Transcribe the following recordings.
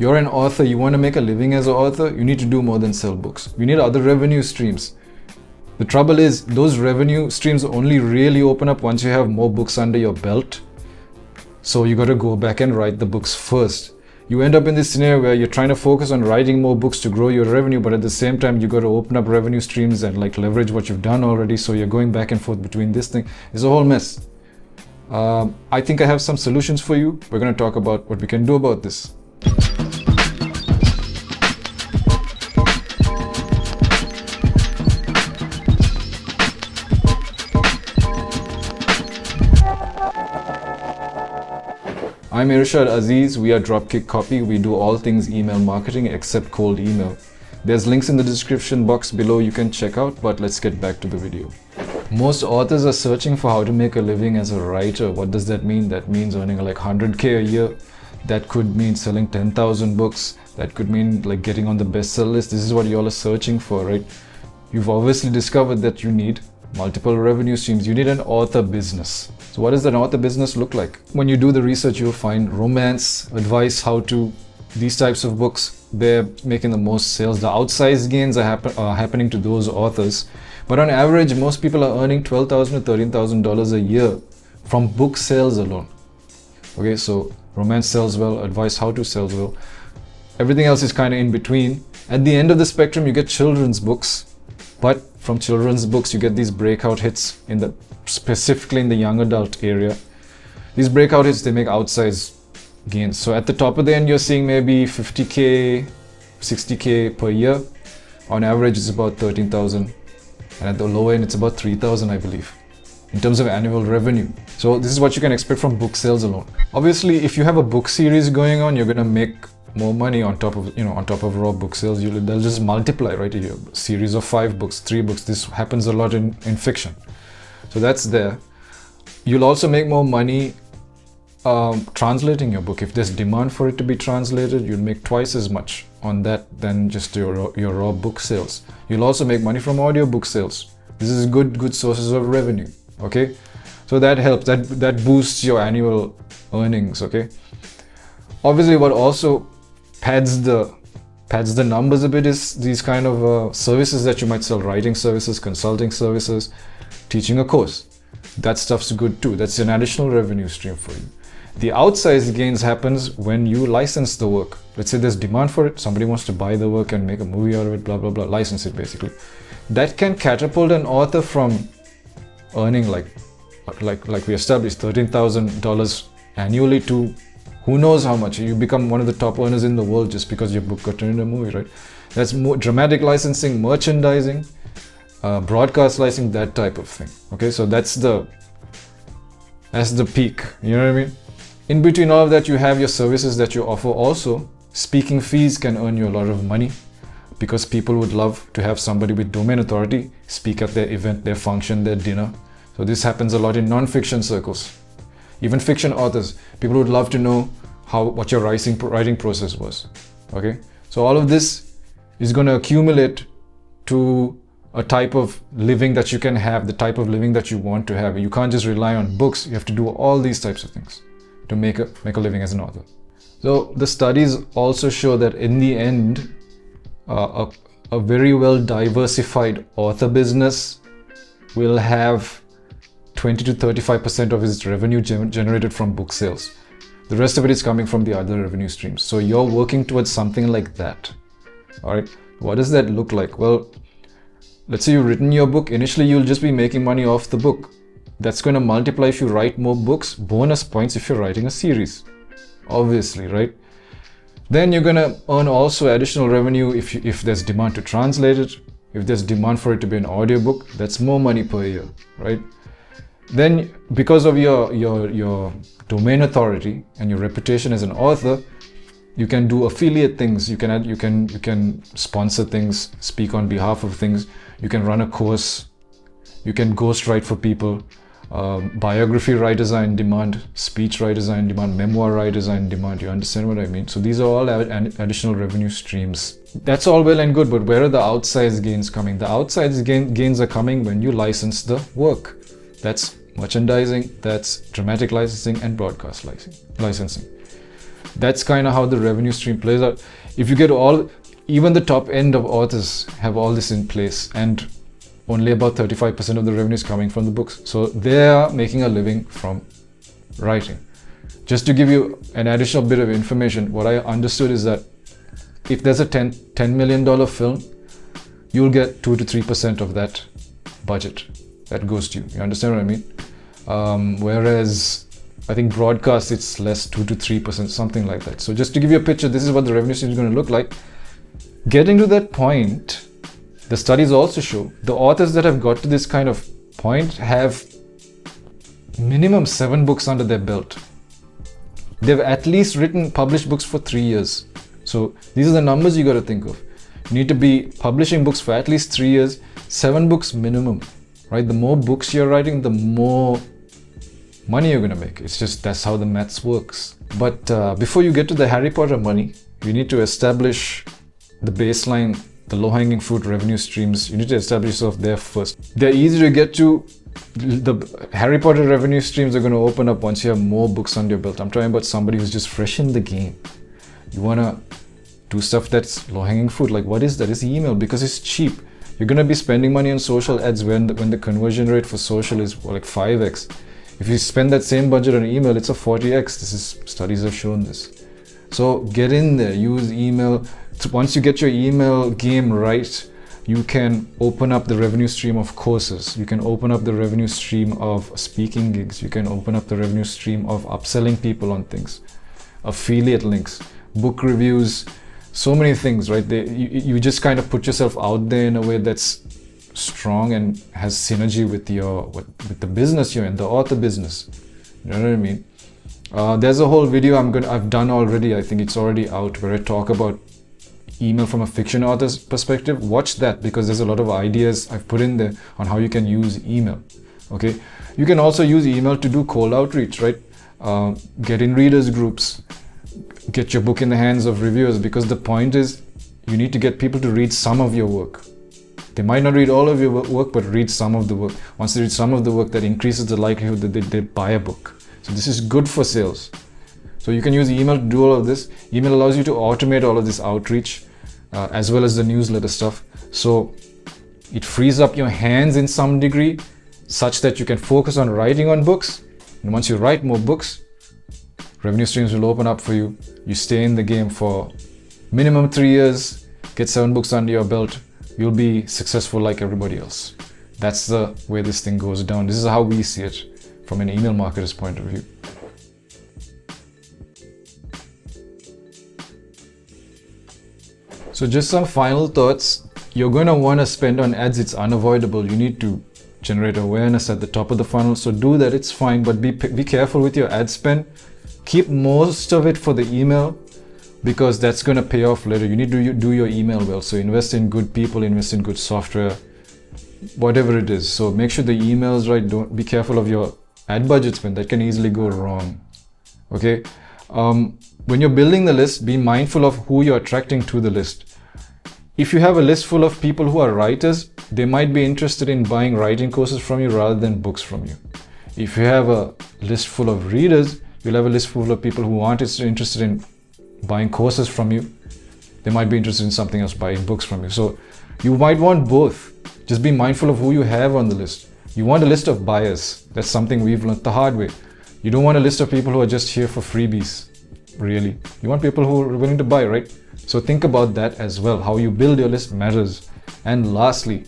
You're an author, you want to make a living as an author, you need to do more than sell books. You need other revenue streams. The trouble is, those revenue streams only really open up once you have more books under your belt. So you got to go back and write the books first. You end up in this scenario where you're trying to focus on writing more books to grow your revenue, but at the same time, you got to open up revenue streams and like leverage what you've done already. So you're going back and forth between this thing. It's a whole mess. I think I have some solutions for you. We're going to talk about what we can do about this. I'm Irshad Aziz. We are Dropkick Copy. We do all things email marketing except cold email. There's links in the description box below you can check out, but let's get back to the video. Most authors are searching for how to make a living as a writer. What does that mean? That means earning like 100K a year. That could mean selling 10,000 books. That could mean like getting on the bestseller list. This is what you all are searching for, right? You've obviously discovered that you need multiple revenue streams. You need an author business. So what does an author business look like? When you do the research, you'll find romance, advice, how to, these types of books, they're making the most sales. The outsized gains are happening to those authors. But on average, most people are earning $12,000 to $13,000 a year from book sales alone. Okay, so romance sells well, advice how to sells well. Everything else is kind of in between. At the end of the spectrum, you get children's books. But from children's books, you get these breakout hits specifically in the young adult area. These breakout hits, they make outsized gains. So at the top of the end, you're seeing maybe 50K, 60K per year. On average, it's about 13,000. And at the low end, it's about 3,000, I believe, in terms of annual revenue. So this is what you can expect from book sales alone. Obviously, if you have a book series going on, you're going to make more money on top of raw book sales. They'll just multiply, right? A series of 5 books, 3 books. This happens a lot in fiction. So that's there. You'll also make more money translating your book. If there's demand for it to be translated, you'll make twice as much on that than just your raw book sales. You'll also make money from audio book sales. This is good sources of revenue. Okay, so that helps. That boosts your annual earnings. Okay, obviously, what also pads the numbers a bit is these kind of services that you might sell: writing services, consulting services, teaching a course. That stuff's good too. That's an additional revenue stream for you. The outsized gains happens when you license the work. Let's say there's demand for it. Somebody wants to buy the work and make a movie out of it, blah, blah, blah, license it basically. That can catapult an author from earning like we established $13,000 annually to who knows how much. You become one of the top earners in the world just because your book got turned into a movie, right? That's more dramatic licensing, merchandising, broadcast licensing, that type of thing. Okay, so that's the peak, you know what I mean? In between all of that, you have your services that you offer also. Speaking fees can earn you a lot of money because people would love to have somebody with domain authority speak at their event, their function, their dinner. So this happens a lot in non-fiction circles. Even fiction authors, people would love to know what your writing process was. Okay, so all of this is going to accumulate to a type of living that you can have, the type of living that you want to have. You can't just rely on books. You have to do all these types of things to make a living as an author. So the studies also show that in the end, a very well diversified author business will have 20 to 35% of its revenue generated from book sales. The rest of it is coming from the other revenue streams. So you're working towards something like that. All right. What does that look like? Well, let's say you've written your book. Initially, you'll just be making money off the book. That's going to multiply if you write more books. Bonus points if you're writing a series. Obviously, right? Then you're going to earn also additional revenue if there's demand to translate it. If there's demand for it to be an audiobook, that's more money per year, right? Then because of your domain authority and your reputation as an author, you can do affiliate things. You can sponsor things, speak on behalf of things. You can run a course. You can ghostwrite for people. Biography writers are in demand. Speech writers are in demand. Memoir writers are in demand. You understand what I mean? So these are all additional revenue streams. That's all well and good, but where are the outsized gains coming? The outsized gains are coming when you license the work. That's merchandising, that's dramatic licensing and broadcast licensing. That's kind of how the revenue stream plays out. If you get even the top end of authors have all this in place, and only about 35% of the revenue is coming from the books. So they are making a living from writing. Just to give you an additional bit of information, what I understood is that if there's a $10 million film, you'll get 2 to 3% of that budget that goes to you. You understand what I mean? Whereas I think broadcast, it's less, 2 to 3%, something like that. So just to give you a picture, this is what the revenue stream is going to look like. Getting to that point, the studies also show the authors that have got to this kind of point have minimum 7 books under their belt. They've at least published books for 3 years. So these are the numbers you got to think of. You need to be publishing books for at least 3 years, 7 books minimum, right? The more books you're writing, the more money you're going to make. It's just, that's how the maths works. But before you get to the Harry Potter money, you need to establish the baseline, the low-hanging fruit revenue streams. You need to establish yourself there first. They're easy to get to. The Harry Potter revenue streams are going to open up once you have more books under your belt. I'm talking about somebody who's just fresh in the game. You want to do stuff that's low-hanging fruit. Like, what is that? It's email, because it's cheap. You're going to be spending money on social ads when the conversion rate for social is like 5x. If you spend that same budget on email, it's a 40x. Studies have shown this. So get in there, use email. Once you get your email game right, you can open up the revenue stream of courses. You can open up the revenue stream of speaking gigs. You can open up the revenue stream of upselling people on things, affiliate links, book reviews, so many things, right? You just kind of put yourself out there in a way that's strong and has synergy with the business you're in, the author business. You know what I mean? There's a whole video I've done already. I think it's already out, where I talk about email from a fiction author's perspective. Watch that, because there's a lot of ideas I've put in there on how you can use email. Okay, you can also use email to do cold outreach, right? Get in readers groups, get your book in the hands of reviewers, because the point is you need to get people to read some of your work. They might not read all of your work, but read some of the work. Once they read some of the work, that increases the likelihood that they buy a book. So this is good for sales. So you can use email to do all of this. Email allows you to automate all of this outreach, as well as the newsletter stuff. So it frees up your hands in some degree, such that you can focus on writing on books. And once you write more books, revenue streams will open up for you. You stay in the game for minimum 3 years, get 7 books under your belt. You'll be successful like everybody else. That's the way this thing goes down. This is how we see it from an email marketer's point of view. So just some final thoughts. You're going to want to spend on ads. It's unavoidable. You need to generate awareness at the top of the funnel. So do that, it's fine, but be careful with your ad spend. Keep most of it for the email, because that's going to pay off later. You need to do your email well. So invest in good people, invest in good software, whatever it is. So make sure the email is right. Don't be careful of your ad budget spend. That can easily go wrong. Okay. When you're building the list, be mindful of who you're attracting to the list. If you have a list full of people who are writers, they might be interested in buying writing courses from you rather than books from you. If you have a list full of readers, you'll have a list full of people who aren't interested in buying courses from you. They might be interested in something else, buying books from you. So you might want both. Just be mindful of who you have on the list. You want a list of buyers. That's something we've learned the hard way. You don't want a list of people who are just here for freebies, really. You want people who are willing to buy, right? So think about that as well. How you build your list matters. And lastly,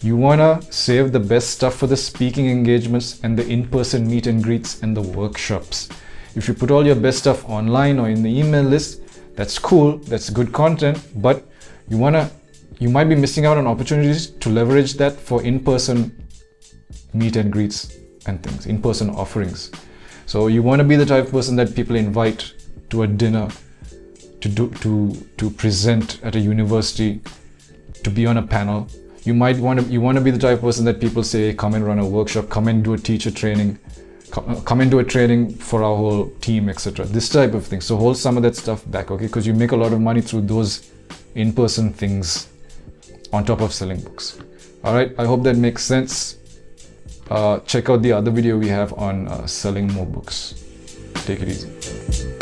you want to save the best stuff for the speaking engagements and the in-person meet and greets and the workshops. If you put all your best stuff online or in the email list, that's cool, that's good content, but you might be missing out on opportunities to leverage that for in-person meet and greets and things, in-person offerings. So you want to be the type of person that people invite to a dinner, to present at a university, to be on a panel. You want to be the type of person that people say, come and run a workshop, come and do a teacher training, come and do a training for our whole team, etc. This type of thing. So hold some of that stuff back, okay? Because you make a lot of money through those in-person things on top of selling books. All right, I hope that makes sense. Check out the other video we have on selling more books. Take it easy.